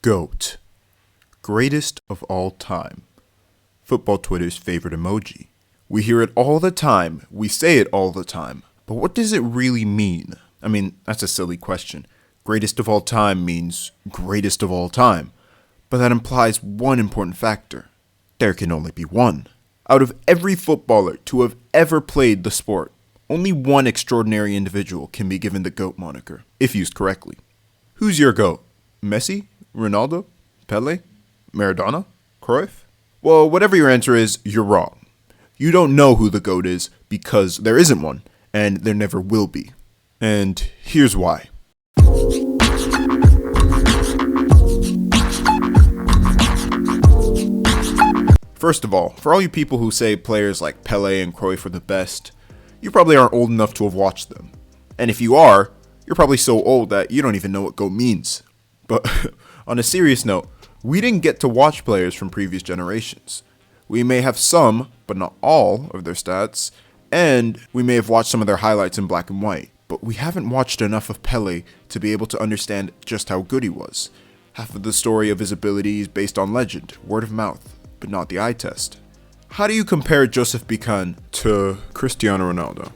g.o.a.t. Greatest of all time. Football Twitter's favorite emoji. We hear it all the time, we say it all the time, but what does it really mean? I mean, that's a silly question. Greatest of all time means greatest of all time, but that implies one important factor. There can only be one. Out of every footballer to have ever played the sport, only one extraordinary individual can be given the GOAT moniker, if used correctly. Who's your GOAT? Messi? Ronaldo? Pele? Maradona? Cruyff? Well, whatever your answer is, you're wrong. You don't know who the GOAT is because there isn't one, and there never will be. And here's why. First of all, for all you people who say players like Pele and Cruyff are the best, you probably aren't old enough to have watched them. And if you are, you're probably so old that you don't even know what GOAT means. But on a serious note, we didn't get to watch players from previous generations. We may have some, but not all, of their stats, and we may have watched some of their highlights in black and white, but we haven't watched enough of Pele to be able to understand just how good he was. Half of the story of his ability is based on legend, word of mouth, but not the eye test. How do you compare Joseph Bican to Cristiano Ronaldo?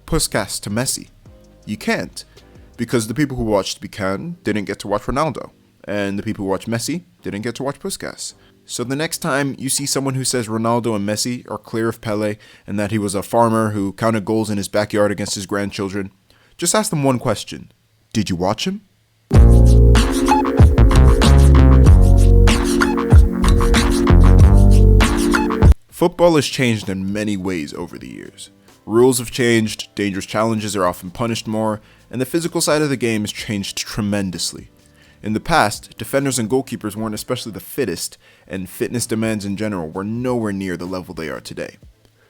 Puskas to Messi? You can't, because the people who watched Bican didn't get to watch Ronaldo, and the people who watched Messi didn't get to watch Puskas. So the next time you see someone who says Ronaldo and Messi are clear of Pele and that he was a farmer who counted goals in his backyard against his grandchildren, just ask them one question. Did you watch him? Football has changed in many ways over the years. Rules have changed, dangerous challenges are often punished more, and the physical side of the game has changed tremendously. In the past, defenders and goalkeepers weren't especially the fittest, and fitness demands in general were nowhere near the level they are today.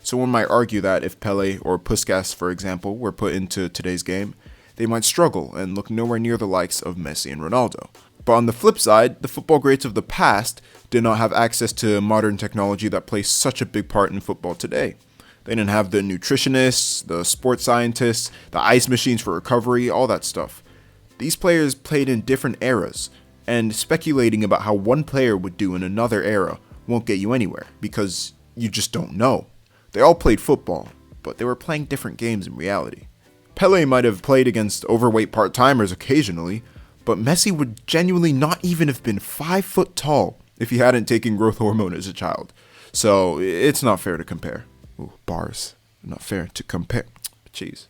So one might argue that if Pele or Puskas, for example, were put into today's game, they might struggle and look nowhere near the likes of Messi and Ronaldo. But on the flip side, the football greats of the past did not have access to modern technology that plays such a big part in football today. They didn't have the nutritionists, the sports scientists, the ice machines for recovery, all that stuff. These players played in different eras, and speculating about how one player would do in another era won't get you anywhere, because you just don't know. They all played football, but they were playing different games in reality. Pele might have played against overweight part-timers occasionally, but Messi would genuinely not even have been 5 foot tall if he hadn't taken growth hormone as a child. So it's not fair to compare. Ooh, bars. Not fair to compare. Jeez.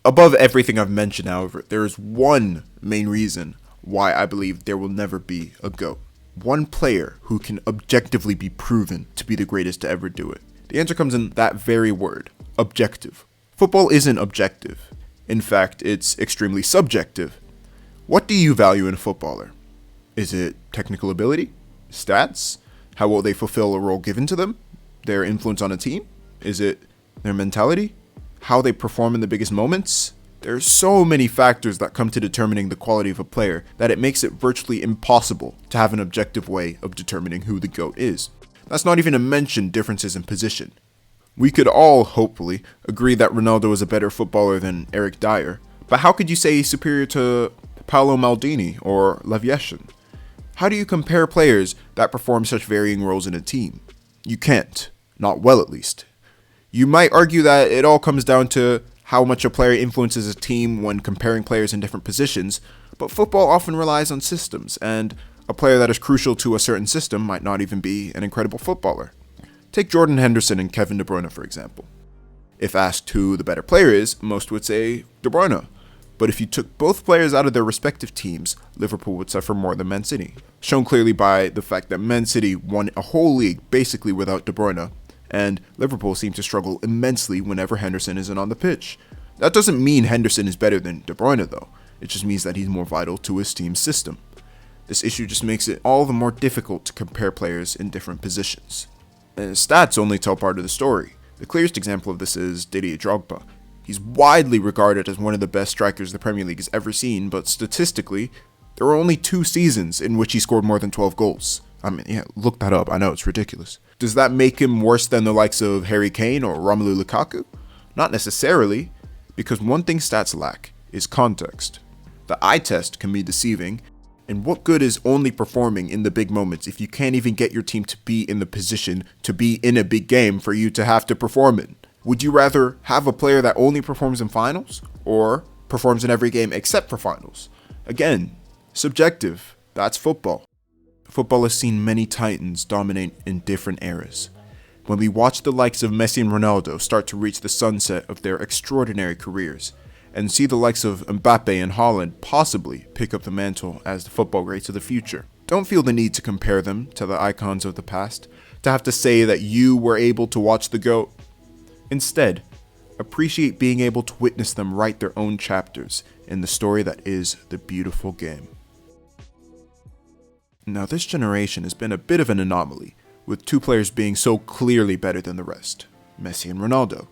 Above everything I've mentioned, however, there is one main reason why I believe there will never be a GOAT. One player who can objectively be proven to be the greatest to ever do it. The answer comes in that very word, objective. Football isn't objective. In fact, it's extremely subjective. What do you value in a footballer? Is it technical ability? Stats? How will they fulfill a role given to them? Their influence on a team? Is it their mentality? How they perform in the biggest moments? There are so many factors that come to determining the quality of a player that it makes it virtually impossible to have an objective way of determining who the GOAT is. That's not even to mention differences in position. We could all, hopefully, agree that Ronaldo is a better footballer than Eric Dyer, but how could you say he's superior to Paolo Maldini or Lev Yashin? How do you compare players that perform such varying roles in a team? You can't. Not well, at least. You might argue that it all comes down to how much a player influences a team when comparing players in different positions, but football often relies on systems, and a player that is crucial to a certain system might not even be an incredible footballer. Take Jordan Henderson and Kevin De Bruyne, for example. If asked who the better player is, most would say De Bruyne. But if you took both players out of their respective teams, Liverpool would suffer more than Man City, shown clearly by the fact that Man City won a whole league basically without De Bruyne, and Liverpool seem to struggle immensely whenever Henderson isn't on the pitch. That doesn't mean Henderson is better than De Bruyne though, it just means that he's more vital to his team's system. This issue just makes it all the more difficult to compare players in different positions. And stats only tell part of the story. The clearest example of this is Didier Drogba. He's widely regarded as one of the best strikers the Premier League has ever seen, but statistically, there were only 2 seasons in which he scored more than 12 goals. I mean, yeah, look that up. I know, it's ridiculous. Does that make him worse than the likes of Harry Kane or Romelu Lukaku? Not necessarily, Because one thing stats lack is context. The eye test can be deceiving, and what good is only performing in the big moments if you can't even get your team to be in the position to be in a big game for you to have to perform in? Would you rather have a player that only performs in finals or performs in every game except for finals? Again, subjective. That's football. Football has seen many titans dominate in different eras. When we watch the likes of Messi and Ronaldo start to reach the sunset of their extraordinary careers, and see the likes of Mbappe and Haaland possibly pick up the mantle as the football greats of the future, don't feel the need to compare them to the icons of the past, to have to say that you were able to watch the GOAT. Instead, appreciate being able to witness them write their own chapters in the story that is the beautiful game. Now, this generation has been a bit of an anomaly, with two players being so clearly better than the rest, Messi and Ronaldo.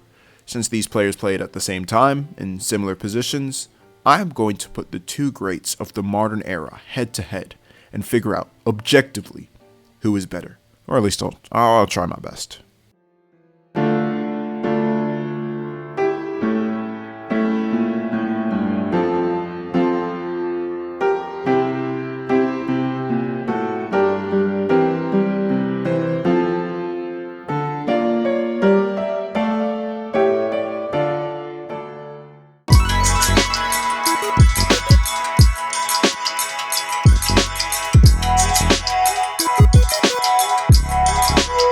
Since these players played at the same time, in similar positions, I am going to put the two greats of the modern era head to head and figure out, objectively, who is better. Or at least I'll try my best.